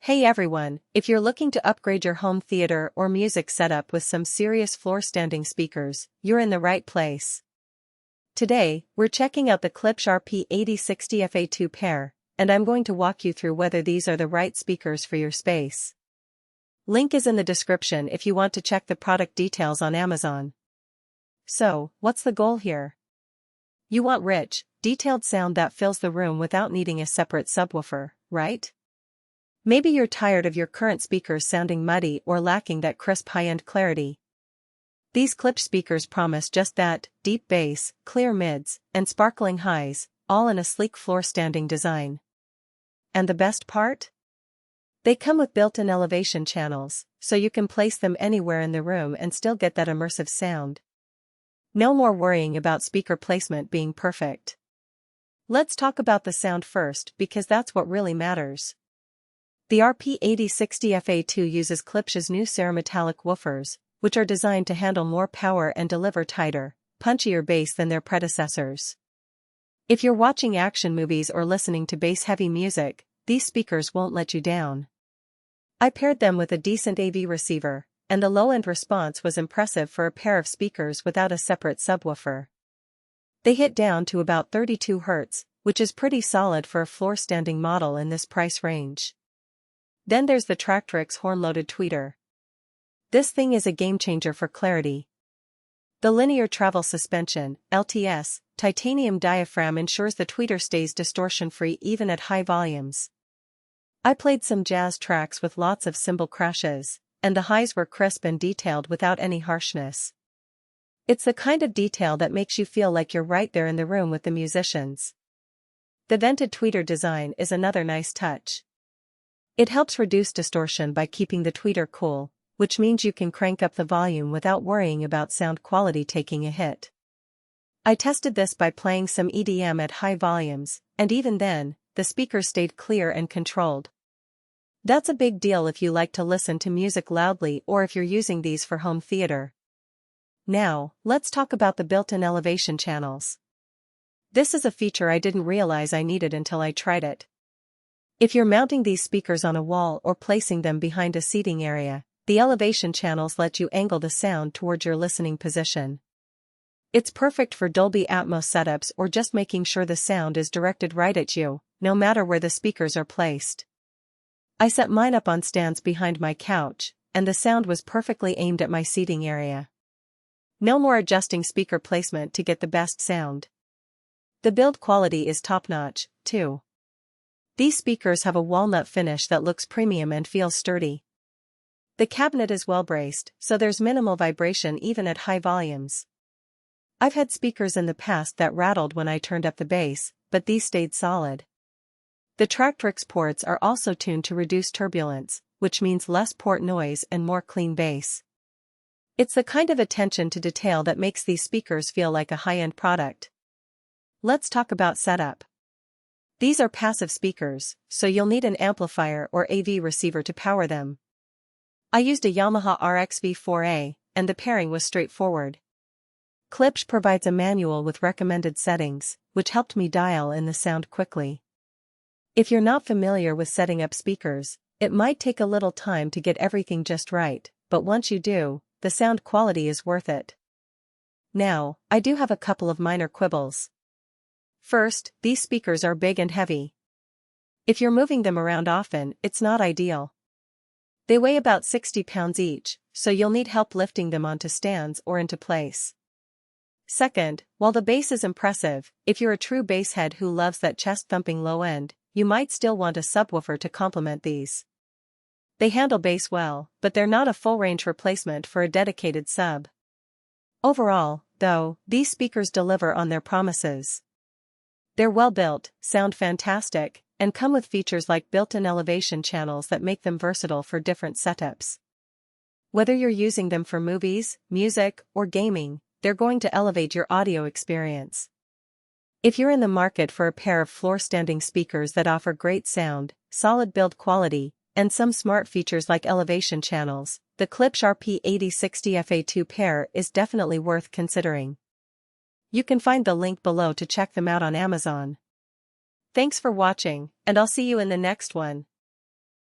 Hey everyone, if you're looking to upgrade your home theater or music setup with some serious floor-standing speakers, you're in the right place. Today, we're checking out the Klipsch RP-8060FA II pair, and I'm going to walk you through whether these are the right speakers for your space. Link is in the description if you want to check the product details on Amazon. So, what's the goal here? You want rich, detailed sound that fills the room without needing a separate subwoofer, right? Maybe you're tired of your current speakers sounding muddy or lacking that crisp high-end clarity. These Klipsch speakers promise just that: deep bass, clear mids, and sparkling highs, all in a sleek floor-standing design. And the best part? They come with built-in elevation channels, so you can place them anywhere in the room and still get that immersive sound. No more worrying about speaker placement being perfect. Let's talk about the sound first, because that's what really matters. The RP-8060FA II uses Klipsch's new cerametallic woofers, which are designed to handle more power and deliver tighter, punchier bass than their predecessors. If you're watching action movies or listening to bass-heavy music, these speakers won't let you down. I paired them with a decent AV receiver, and the low-end response was impressive for a pair of speakers without a separate subwoofer. They hit down to about 32 Hz, which is pretty solid for a floor-standing model in this price range. Then there's the Tractrix horn-loaded tweeter. This thing is a game-changer for clarity. The linear travel suspension, LTS, titanium diaphragm ensures the tweeter stays distortion-free even at high volumes. I played some jazz tracks with lots of cymbal crashes, and the highs were crisp and detailed without any harshness. It's the kind of detail that makes you feel like you're right there in the room with the musicians. The vented tweeter design is another nice touch. It helps reduce distortion by keeping the tweeter cool, which means you can crank up the volume without worrying about sound quality taking a hit. I tested this by playing some EDM at high volumes, and even then, the speakers stayed clear and controlled. That's a big deal if you like to listen to music loudly or if you're using these for home theater. Now, let's talk about the built-in elevation channels. This is a feature I didn't realize I needed until I tried it. If you're mounting these speakers on a wall or placing them behind a seating area, the elevation channels let you angle the sound towards your listening position. It's perfect for Dolby Atmos setups or just making sure the sound is directed right at you, no matter where the speakers are placed. I set mine up on stands behind my couch, and the sound was perfectly aimed at my seating area. No more adjusting speaker placement to get the best sound. The build quality is top-notch, too. These speakers have a walnut finish that looks premium and feels sturdy. The cabinet is well braced, so there's minimal vibration even at high volumes. I've had speakers in the past that rattled when I turned up the bass, but these stayed solid. The Tractrix ports are also tuned to reduce turbulence, which means less port noise and more clean bass. It's the kind of attention to detail that makes these speakers feel like a high-end product. Let's talk about setup. These are passive speakers, so you'll need an amplifier or AV receiver to power them. I used a Yamaha RXV4A, and the pairing was straightforward. Klipsch provides a manual with recommended settings, which helped me dial in the sound quickly. If you're not familiar with setting up speakers, it might take a little time to get everything just right, but once you do, the sound quality is worth it. Now, I do have a couple of minor quibbles. First, these speakers are big and heavy. If you're moving them around often, it's not ideal. They weigh about 60 pounds each, so you'll need help lifting them onto stands or into place. Second, while the bass is impressive, if you're a true bass head who loves that chest-thumping low end, you might still want a subwoofer to complement these. They handle bass well, but they're not a full-range replacement for a dedicated sub. Overall, though, these speakers deliver on their promises. They're well-built, sound fantastic, and come with features like built-in elevation channels that make them versatile for different setups. Whether you're using them for movies, music, or gaming, they're going to elevate your audio experience. If you're in the market for a pair of floor-standing speakers that offer great sound, solid build quality, and some smart features like elevation channels, the Klipsch RP-8060FA II pair is definitely worth considering. You can find the link below to check them out on Amazon. Thanks for watching, and I'll see you in the next one.